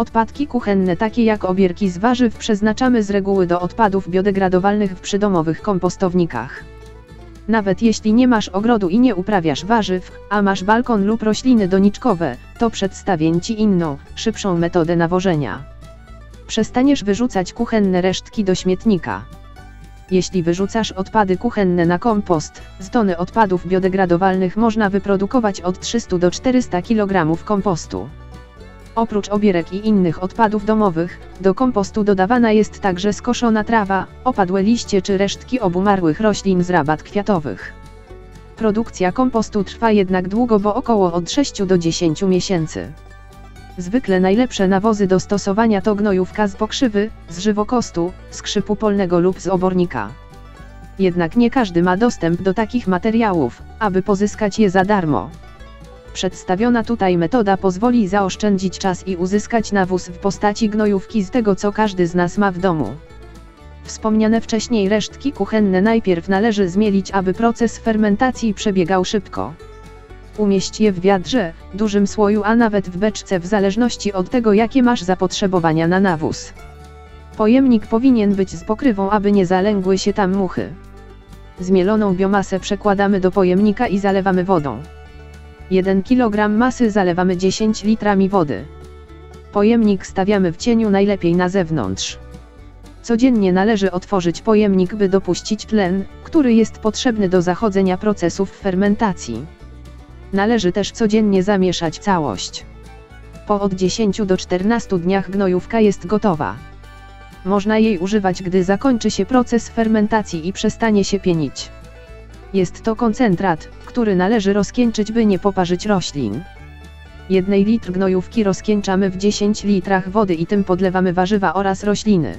Odpadki kuchenne takie jak obierki z warzyw przeznaczamy z reguły do odpadów biodegradowalnych w przydomowych kompostownikach. Nawet jeśli nie masz ogrodu i nie uprawiasz warzyw, a masz balkon lub rośliny doniczkowe, to przedstawię Ci inną, szybszą metodę nawożenia. Przestaniesz wyrzucać kuchenne resztki do śmietnika. Jeśli wyrzucasz odpady kuchenne na kompost, z tony odpadów biodegradowalnych można wyprodukować od 300 do 400 kg kompostu. Oprócz obierek i innych odpadów domowych, do kompostu dodawana jest także skoszona trawa, opadłe liście czy resztki obumarłych roślin z rabat kwiatowych. Produkcja kompostu trwa jednak długo, bo około od 6 do 10 miesięcy. Zwykle najlepsze nawozy do stosowania to gnojówka z pokrzywy, z żywokostu, skrzypu polnego lub z obornika. Jednak nie każdy ma dostęp do takich materiałów, aby pozyskać je za darmo. Przedstawiona tutaj metoda pozwoli zaoszczędzić czas i uzyskać nawóz w postaci gnojówki z tego, co każdy z nas ma w domu. Wspomniane wcześniej resztki kuchenne najpierw należy zmielić, aby proces fermentacji przebiegał szybko. Umieść je w wiadrze, dużym słoju, a nawet w beczce w zależności od tego, jakie masz zapotrzebowania na nawóz. Pojemnik powinien być z pokrywą, aby nie zalęgły się tam muchy. Zmieloną biomasę przekładamy do pojemnika i zalewamy wodą. 1 kg masy zalewamy 10 litrami wody. Pojemnik stawiamy w cieniu, najlepiej na zewnątrz. Codziennie należy otworzyć pojemnik, by dopuścić tlen, który jest potrzebny do zachodzenia procesów fermentacji. Należy też codziennie zamieszać całość. Po od 10 do 14 dniach gnojówka jest gotowa. Można jej używać, gdy zakończy się proces fermentacji i przestanie się pienić. Jest to koncentrat, który należy rozcieńczyć, by nie poparzyć roślin. 1 litr gnojówki rozcieńczamy w 10 litrach wody i tym podlewamy warzywa oraz rośliny.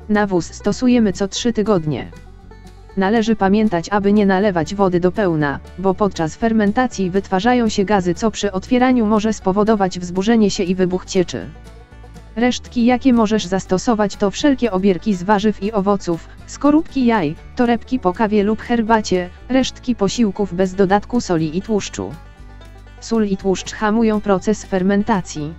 Nawóz stosujemy co 3 tygodnie. Należy pamiętać, aby nie nalewać wody do pełna, bo podczas fermentacji wytwarzają się gazy, co przy otwieraniu może spowodować wzburzenie się i wybuch cieczy. Resztki, jakie możesz zastosować, to wszelkie obierki z warzyw i owoców, skorupki jaj, torebki po kawie lub herbacie, resztki posiłków bez dodatku soli i tłuszczu. Sól i tłuszcz hamują proces fermentacji.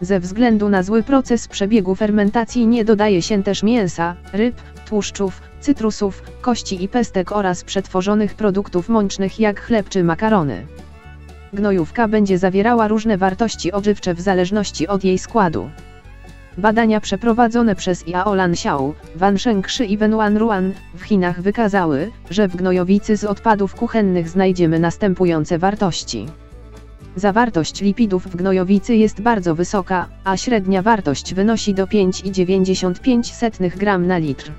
Ze względu na zły proces przebiegu fermentacji nie dodaje się też mięsa, ryb, tłuszczów, cytrusów, kości i pestek oraz przetworzonych produktów mącznych jak chleb czy makarony. Gnojówka będzie zawierała różne wartości odżywcze w zależności od jej składu. Badania przeprowadzone przez Yao Lanxiao, Wan Shengshi i Wen Wanruan w Chinach wykazały, że w gnojowicy z odpadów kuchennych znajdziemy następujące wartości. Zawartość lipidów w gnojowicy jest bardzo wysoka, a średnia wartość wynosi do 5,95 g na litr.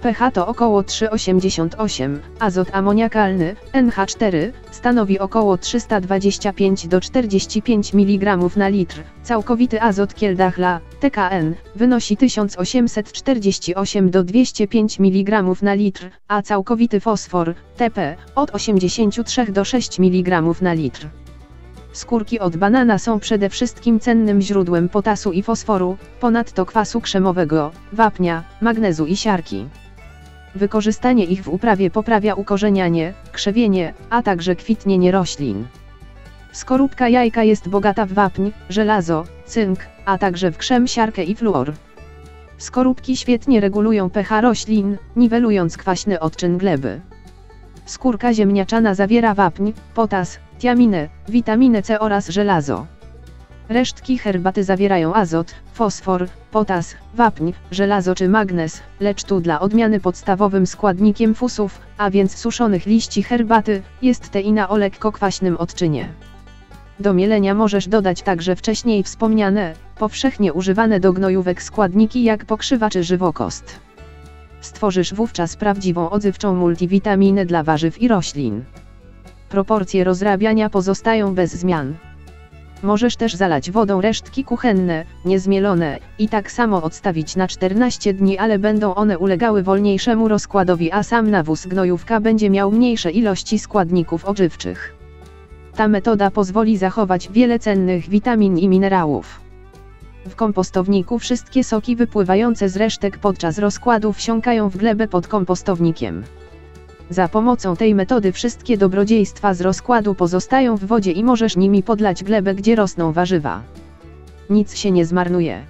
pH to około 3,88, azot amoniakalny, NH4, stanowi około 325 do 45 mg na litr, całkowity azot Kieldachla, TKN, wynosi 1848 do 205 mg na litr, a całkowity fosfor, TP, od 83 do 6 mg na litr. Skórki od banana są przede wszystkim cennym źródłem potasu i fosforu, ponadto kwasu krzemowego, wapnia, magnezu i siarki. Wykorzystanie ich w uprawie poprawia ukorzenianie, krzewienie, a także kwitnienie roślin. Skorupka jajka jest bogata w wapń, żelazo, cynk, a także w krzem, siarkę i fluor. Skorupki świetnie regulują pH roślin, niwelując kwaśny odczyn gleby. Skórka ziemniaczana zawiera wapń, potas, tiaminę, witaminę C oraz żelazo. Resztki herbaty zawierają azot, fosfor, potas, wapń, żelazo czy magnez, lecz tu dla odmiany podstawowym składnikiem fusów, a więc suszonych liści herbaty, jest teina o lekko kwaśnym odczynie. Do mielenia możesz dodać także wcześniej wspomniane, powszechnie używane do gnojówek składniki jak pokrzywa czy żywokost. Stworzysz wówczas prawdziwą odzywczą multivitaminę dla warzyw i roślin. Proporcje rozrabiania pozostają bez zmian. Możesz też zalać wodą resztki kuchenne, niezmielone, i tak samo odstawić na 14 dni, ale będą one ulegały wolniejszemu rozkładowi, a sam nawóz gnojówka będzie miał mniejsze ilości składników odżywczych. Ta metoda pozwoli zachować wiele cennych witamin i minerałów. W kompostowniku wszystkie soki wypływające z resztek podczas rozkładu wsiąkają w glebę pod kompostownikiem. Za pomocą tej metody wszystkie dobrodziejstwa z rozkładu pozostają w wodzie i możesz nimi podlać glebę, gdzie rosną warzywa. Nic się nie zmarnuje.